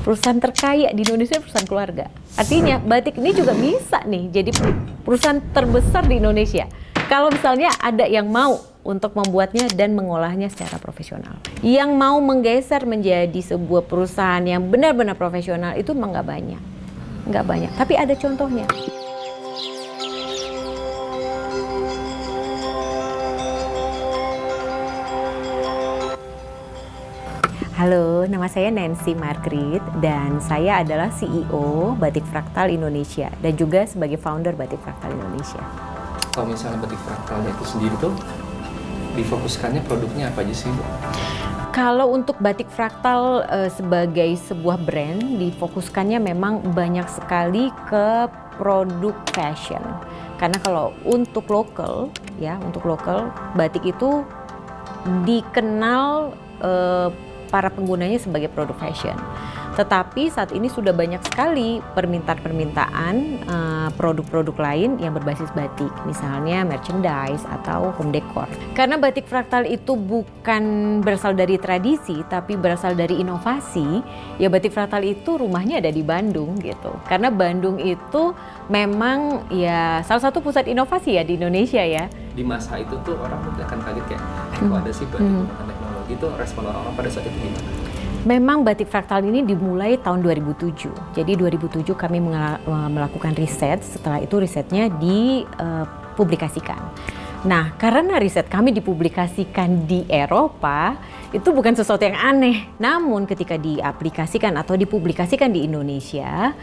Perusahaan terkaya di Indonesia perusahaan keluarga. Artinya batik ini juga bisa nih jadi perusahaan terbesar di Indonesia. Kalau misalnya ada yang mau untuk membuatnya dan mengolahnya secara profesional. Yang mau menggeser menjadi sebuah perusahaan yang benar-benar profesional itu memang nggak banyak. Nggak banyak, tapi ada contohnya. Halo, nama saya Nancy Margrit dan saya adalah CEO Batik Fractal Indonesia dan juga sebagai founder Batik Fractal Indonesia. Kalau misalnya Batik Fractalnya itu sendiri tuh difokuskannya produknya apa aja sih, Bu? Kalau untuk Batik Fractal sebagai sebuah brand difokuskannya memang banyak sekali ke produk fashion. Karena kalau untuk lokal batik itu dikenal para penggunanya sebagai produk fashion. Tetapi saat ini sudah banyak sekali permintaan produk-produk lain yang berbasis batik, misalnya merchandise atau home decor. Karena Batik Fractal itu bukan berasal dari tradisi, tapi berasal dari inovasi, ya Batik Fractal itu rumahnya ada di Bandung gitu. Karena Bandung itu memang ya salah satu pusat inovasi ya di Indonesia ya. Di masa itu tuh orang mungkin akan kaget kayak, kok ada sih batik menggunakan teknologi, itu respon orang-orang pada saat itu gimana? Memang Batik Fractal ini dimulai tahun 2007. Jadi 2007 kami melakukan riset, setelah itu risetnya dipublikasikan. Nah, karena riset kami dipublikasikan di Eropa, itu bukan sesuatu yang aneh. Namun ketika diaplikasikan atau dipublikasikan di Indonesia,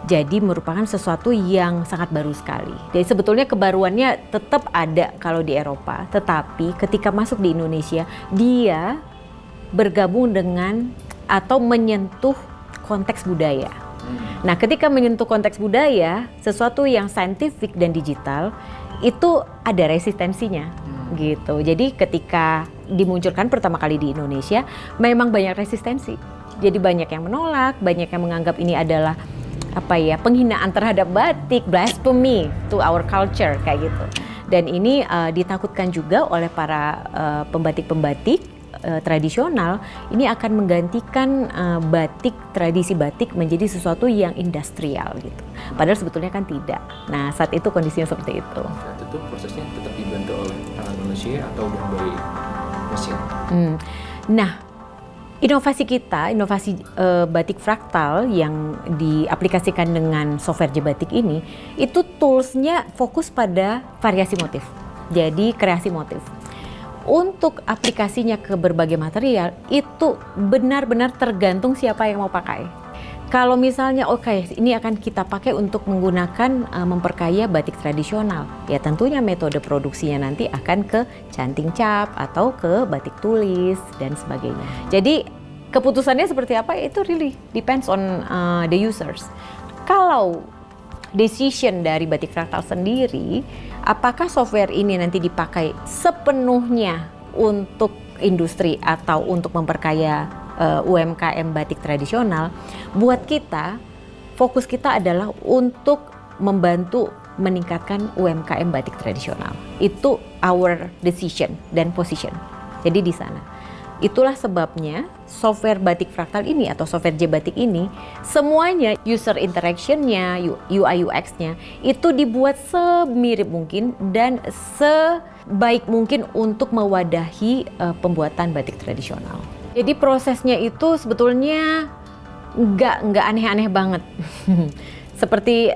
jadi merupakan sesuatu yang sangat baru sekali. Jadi sebetulnya kebaruannya tetap ada kalau di Eropa, tetapi ketika masuk di Indonesia, dia bergabung dengan atau menyentuh konteks budaya. Nah, ketika menyentuh konteks budaya, sesuatu yang saintifik dan digital itu ada resistensinya, gitu. Jadi ketika dimunculkan pertama kali di Indonesia, memang banyak resistensi. Jadi banyak yang menolak, banyak yang menganggap ini adalah penghinaan terhadap batik, blasphemy to our culture kayak gitu. Dan ini ditakutkan juga oleh para pembatik-pembatik tradisional, ini akan menggantikan tradisi batik menjadi sesuatu yang industrial gitu. Padahal sebetulnya kan tidak. Nah, saat itu kondisinya seperti itu. Saat itu prosesnya tetap dibantu oleh tangan manusia atau dari mesin? Nah, inovasi Batik Fractal yang diaplikasikan dengan software Jebatik ini, itu toolsnya fokus pada variasi motif. Jadi kreasi motif. Untuk aplikasinya ke berbagai material itu benar-benar tergantung siapa yang mau pakai. Kalau misalnya ini akan kita pakai untuk menggunakan memperkaya batik tradisional, ya tentunya metode produksinya nanti akan ke canting cap atau ke batik tulis dan sebagainya. Jadi keputusannya seperti apa itu really depends on the users. Kalau decision dari Batik Fractal sendiri, apakah software ini nanti dipakai sepenuhnya untuk industri atau untuk memperkaya UMKM batik tradisional? Buat kita, fokus kita adalah untuk membantu meningkatkan UMKM batik tradisional. Itu our decision dan position. Jadi di sana. Itulah sebabnya software Batik Fractal ini atau software Jebatik ini semuanya user interaction-nya, UI UX-nya itu dibuat semirip mungkin dan sebaik mungkin untuk mewadahi pembuatan batik tradisional. Jadi prosesnya itu sebetulnya nggak aneh-aneh banget. Seperti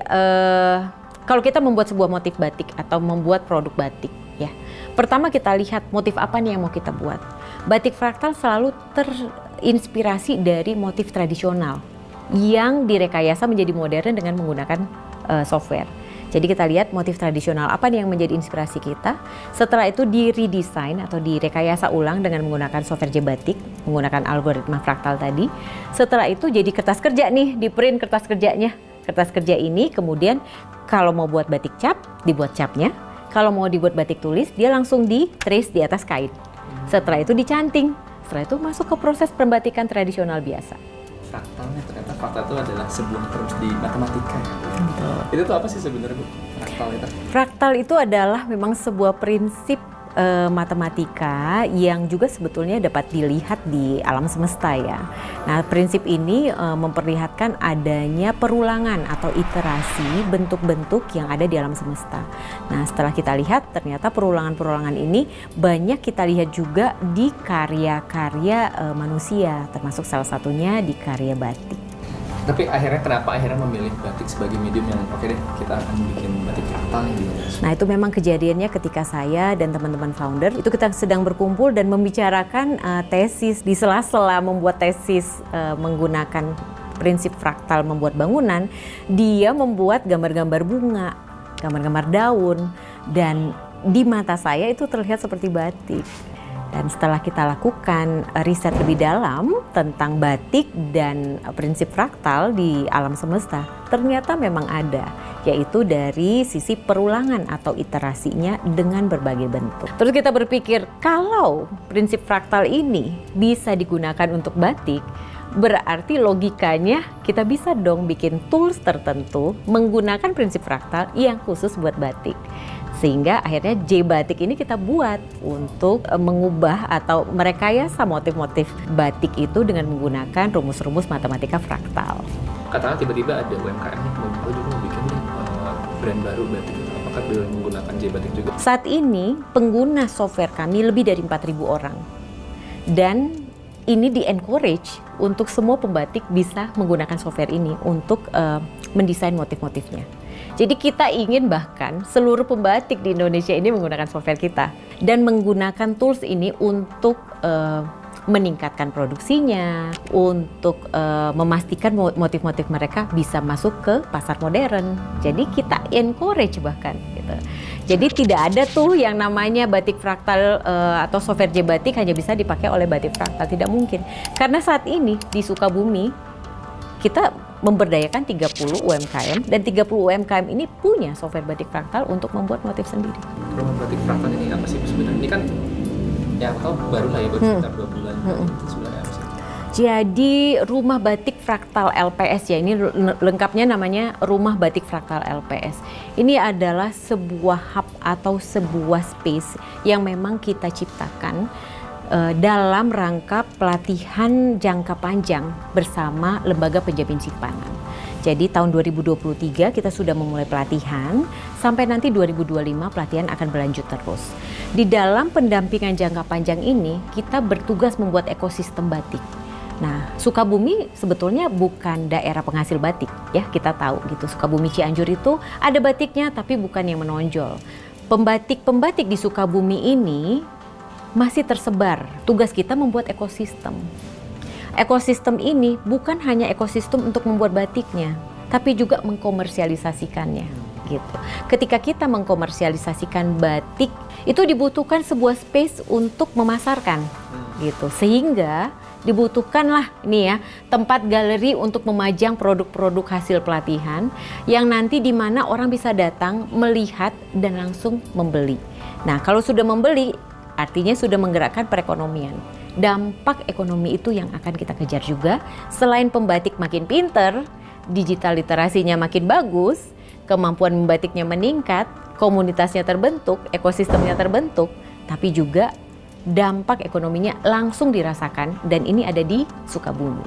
kalau kita membuat sebuah motif batik atau membuat produk batik ya. Pertama kita lihat motif apa nih yang mau kita buat. Batik Fractal selalu terinspirasi dari motif tradisional yang direkayasa menjadi modern dengan menggunakan software. Jadi kita lihat motif tradisional apa nih yang menjadi inspirasi kita. Setelah itu di-redesign atau direkayasa ulang dengan menggunakan software Jebatik, menggunakan algoritma Fractal tadi. Setelah itu jadi kertas kerja nih, di-print kertas kerjanya. Kertas kerja ini kemudian kalau mau buat batik cap, dibuat capnya. Kalau mau dibuat batik tulis, dia langsung di-trace di atas kain. Setelah itu dicanting. Setelah itu masuk ke proses pembatikan tradisional biasa. Fractalnya ternyata fractal itu adalah sebuah term di matematika. Betul. Itu tuh apa sih sebenarnya, Bu? Fractal itu? Fractal itu adalah memang sebuah prinsip matematika yang juga sebetulnya dapat dilihat di alam semesta ya. Nah, prinsip ini memperlihatkan adanya perulangan atau iterasi bentuk-bentuk yang ada di alam semesta. Nah, setelah kita lihat ternyata perulangan-perulangan ini banyak kita lihat juga di karya-karya manusia, termasuk salah satunya di karya batik. Tapi kenapa akhirnya memilih batik sebagai medium yang oke deh, kita akan bikin batik fraktal gitu? Nah, itu memang kejadiannya ketika saya dan teman-teman founder itu kita sedang berkumpul dan membicarakan tesis di sela-sela membuat tesis menggunakan prinsip fraktal membuat bangunan. Dia membuat gambar-gambar bunga, gambar-gambar daun, dan di mata saya itu terlihat seperti batik. Dan setelah kita lakukan riset lebih dalam tentang batik dan prinsip fraktal di alam semesta, ternyata memang ada, yaitu dari sisi perulangan atau iterasinya dengan berbagai bentuk. Terus kita berpikir, kalau prinsip fraktal ini bisa digunakan untuk batik, berarti logikanya kita bisa dong bikin tools tertentu menggunakan prinsip fraktal yang khusus buat batik. Sehingga akhirnya J-Batik ini kita buat untuk mengubah atau merekayasa motif-motif batik itu dengan menggunakan rumus-rumus matematika fraktal. Katakanlah tiba-tiba ada UMKM nih, aku juga mau bikin nih brand baru batik. Apakah dengan menggunakan J-Batik juga? Saat ini pengguna software kami lebih dari 4.000 orang. Dan ini di-encourage untuk semua pembatik bisa menggunakan software ini untuk mendesain motif-motifnya. Jadi kita ingin bahkan seluruh pembatik di Indonesia ini menggunakan software kita dan menggunakan tools ini untuk meningkatkan produksinya, untuk memastikan motif-motif mereka bisa masuk ke pasar modern. Jadi kita encourage bahkan gitu. Jadi tidak ada tuh yang namanya batik fraktal atau software J-Batik hanya bisa dipakai oleh batik fraktal, tidak mungkin. Karena saat ini di Sukabumi kita memberdayakan 30 UMKM dan 30 UMKM ini punya software batik fraktal untuk membuat motif sendiri. Rumah batik fraktal ini apa sih sebenarnya? Ini kan ya aku tahu baru lah ya, baru sekitar 2 bulan. Sebenarnya apa sih? Jadi rumah batik fraktal LPS ya, ini lengkapnya namanya rumah batik fraktal LPS. Ini adalah sebuah hub atau sebuah space yang memang kita ciptakan dalam rangka pelatihan jangka panjang bersama Lembaga Penjamin Simpanan. Jadi tahun 2023 kita sudah memulai pelatihan, sampai nanti 2025 pelatihan akan berlanjut terus. Di dalam pendampingan jangka panjang ini, kita bertugas membuat ekosistem batik. Nah, Sukabumi sebetulnya bukan daerah penghasil batik, ya kita tahu gitu. Sukabumi Cianjur itu ada batiknya, tapi bukan yang menonjol. Pembatik-pembatik di Sukabumi ini masih tersebar. Tugas kita membuat ekosistem. Ekosistem ini bukan hanya ekosistem untuk membuat batiknya, tapi juga mengkomersialisasikannya. Gitu. Ketika kita mengkomersialisasikan batik, itu dibutuhkan sebuah space untuk memasarkan. Gitu. Sehingga dibutuhkanlah nih ya tempat galeri untuk memajang produk-produk hasil pelatihan yang nanti di mana orang bisa datang melihat dan langsung membeli. Nah, kalau sudah membeli artinya sudah menggerakkan perekonomian. Dampak ekonomi itu yang akan kita kejar juga. Selain pembatik makin pinter, digital literasinya makin bagus, kemampuan membatiknya meningkat, komunitasnya terbentuk, ekosistemnya terbentuk, tapi juga dampak ekonominya langsung dirasakan, dan ini ada di Sukabumi.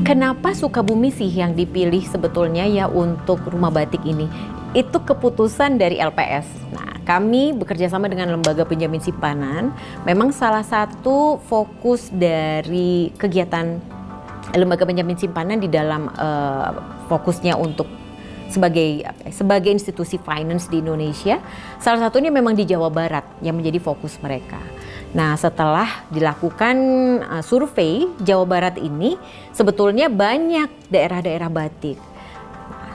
Kenapa Sukabumi sih yang dipilih sebetulnya ya untuk rumah batik ini? Itu keputusan dari LPS. Nah, kami bekerja sama dengan Lembaga Penjamin Simpanan. Memang salah satu fokus dari kegiatan Lembaga Penjamin Simpanan di dalam fokusnya untuk sebagai institusi finance di Indonesia, salah satunya memang di Jawa Barat yang menjadi fokus mereka. Nah, setelah dilakukan survei Jawa Barat ini, sebetulnya banyak daerah-daerah batik.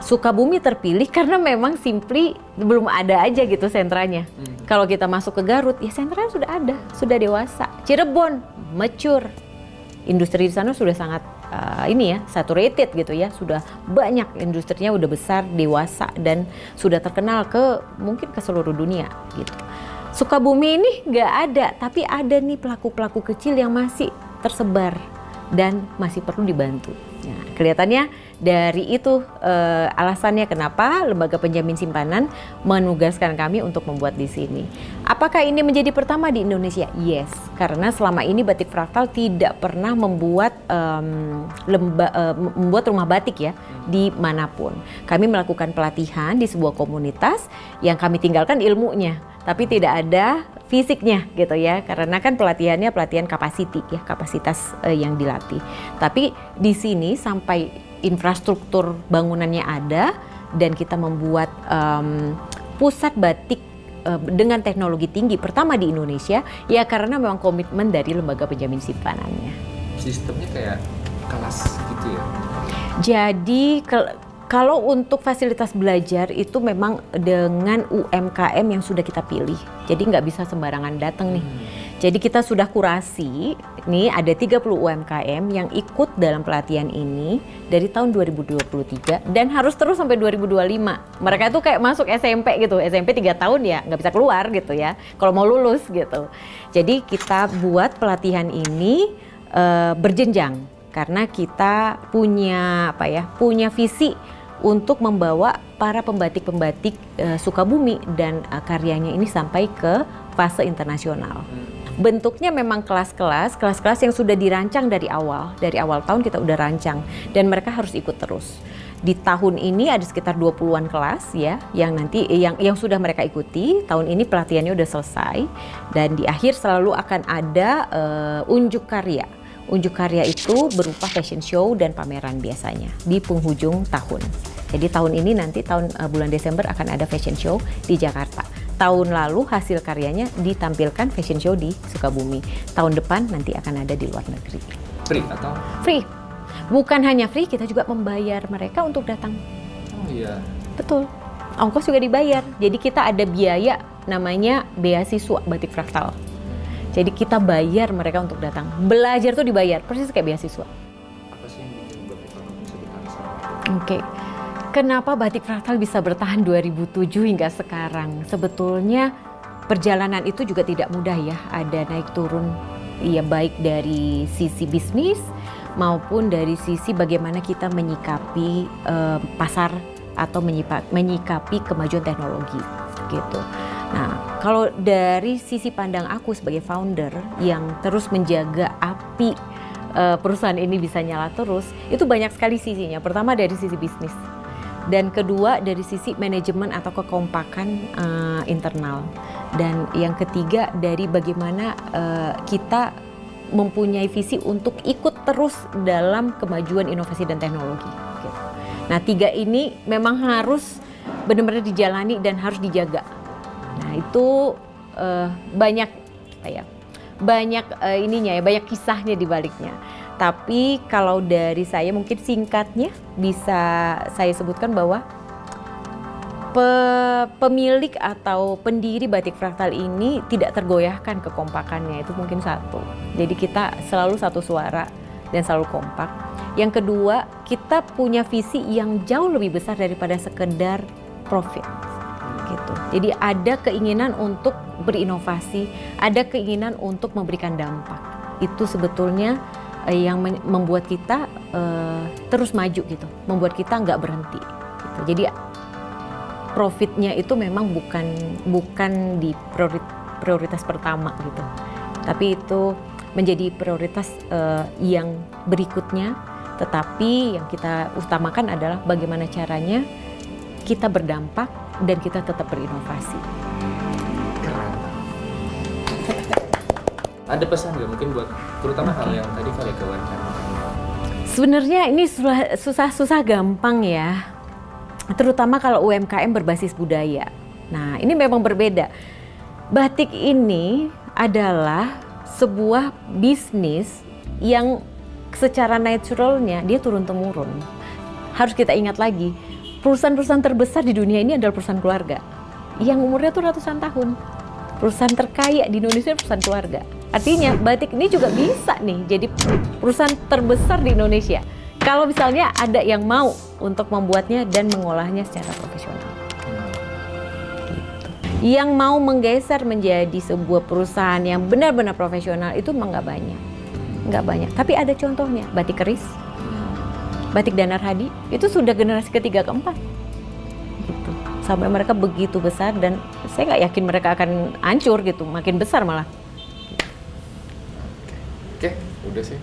Sukabumi terpilih karena memang simply belum ada aja gitu sentranya. Kalau kita masuk ke Garut, ya sentranya sudah ada, sudah dewasa. Cirebon, mature. Industri di sana sudah sangat saturated gitu ya. Sudah banyak industrinya, udah besar, dewasa, dan sudah terkenal mungkin ke seluruh dunia gitu. Sukabumi ini nggak ada, tapi ada nih pelaku-pelaku kecil yang masih tersebar dan masih perlu dibantu. Nah, kelihatannya Dari itu alasannya kenapa Lembaga Penjamin Simpanan menugaskan kami untuk membuat di sini. Apakah ini menjadi pertama di Indonesia? Yes, karena selama ini Batik Fraktal tidak pernah membuat membuat rumah batik ya di manapun. Kami melakukan pelatihan di sebuah komunitas yang kami tinggalkan ilmunya, tapi tidak ada fisiknya gitu ya, karena kan pelatihannya pelatihan capacity ya, kapasitas yang dilatih. Tapi di sini sampai infrastruktur bangunannya ada dan kita membuat pusat batik dengan teknologi tinggi pertama di Indonesia ya, karena memang komitmen dari Lembaga Penjamin Simpanannya. Sistemnya kayak kelas gitu ya? Jadi kalau untuk fasilitas belajar itu memang dengan UMKM yang sudah kita pilih. Jadi nggak bisa sembarangan datang nih. Jadi kita sudah kurasi, nih ada 30 UMKM yang ikut dalam pelatihan ini dari tahun 2023 dan harus terus sampai 2025. Mereka itu kayak masuk SMP gitu, SMP 3 tahun ya nggak bisa keluar gitu ya, kalau mau lulus gitu. Jadi kita buat pelatihan ini berjenjang karena kita punya punya visi untuk membawa para pembatik-pembatik Sukabumi dan karyanya ini sampai ke fase internasional. Bentuknya memang kelas-kelas yang sudah dirancang dari awal tahun kita udah rancang dan mereka harus ikut terus. Di tahun ini ada sekitar 20-an kelas ya yang nanti yang sudah mereka ikuti. Tahun ini pelatihannya udah selesai dan di akhir selalu akan ada unjuk karya. Unjuk karya itu berupa fashion show dan pameran biasanya di penghujung tahun. Jadi tahun ini nanti bulan Desember akan ada fashion show di Jakarta. Tahun lalu hasil karyanya ditampilkan fashion show di Sukabumi. Tahun depan nanti akan ada di luar negeri. Free atau? Free. Bukan hanya free, kita juga membayar mereka untuk datang. Oh iya. Betul. Ongkos juga dibayar. Jadi kita ada biaya namanya beasiswa Batik Fraktal. Jadi kita bayar mereka untuk datang. Belajar tuh dibayar, persis kayak beasiswa. Apa sih yang bikin Batik Fraktal bisa bertahan? Oke. Kenapa Batik Fraktal bisa bertahan 2007 hingga sekarang? Sebetulnya perjalanan itu juga tidak mudah ya, ada naik turun. Ya baik dari sisi bisnis maupun dari sisi bagaimana kita menyikapi pasar atau menyikapi kemajuan teknologi gitu. Nah, kalau dari sisi pandang aku sebagai founder yang terus menjaga api perusahaan ini bisa nyala terus, itu banyak sekali sisinya. Pertama dari sisi bisnis. Dan kedua dari sisi manajemen atau kekompakan internal. Dan yang ketiga dari bagaimana kita mempunyai visi untuk ikut terus dalam kemajuan inovasi dan teknologi. Gitu. Nah 3 ini memang harus benar-benar dijalani dan harus dijaga. Nah itu banyak banyak kisahnya di baliknya. Tapi kalau dari saya mungkin singkatnya bisa saya sebutkan bahwa pemilik atau pendiri Batik Fraktal ini tidak tergoyahkan kekompakannya, itu mungkin satu. Jadi kita selalu satu suara dan selalu kompak. Yang kedua, kita punya visi yang jauh lebih besar daripada sekedar profit. Gitu. Jadi ada keinginan untuk berinovasi, ada keinginan untuk memberikan dampak. Itu sebetulnya yang membuat kita terus maju gitu, membuat kita nggak berhenti. Gitu. Jadi profitnya itu memang bukan di prioritas pertama gitu, tapi itu menjadi prioritas yang berikutnya. Tetapi yang kita utamakan adalah bagaimana caranya kita berdampak dan kita tetap berinovasi. Keren. Ada pesan nggak mungkin buat terutama hal yang tadi kali ke UMKM? Sebenarnya ini susah gampang ya, terutama kalau UMKM berbasis budaya. Nah ini memang berbeda. Batik ini adalah sebuah bisnis yang secara naturalnya dia turun-temurun. Harus kita ingat lagi, perusahaan-perusahaan terbesar di dunia ini adalah perusahaan keluarga yang umurnya tuh ratusan tahun. Perusahaan terkaya di Indonesia perusahaan keluarga. Artinya batik ini juga bisa nih jadi perusahaan terbesar di Indonesia kalau misalnya ada yang mau untuk membuatnya dan mengolahnya secara profesional. Gitu. Yang mau menggeser menjadi sebuah perusahaan yang benar-benar profesional itu memang nggak banyak. Tapi ada contohnya, batik keris. Batik Danar Hadi itu sudah generasi ketiga keempat gitu. Sampai mereka begitu besar dan saya nggak yakin mereka akan hancur gitu, makin besar malah. Oke, udah sih.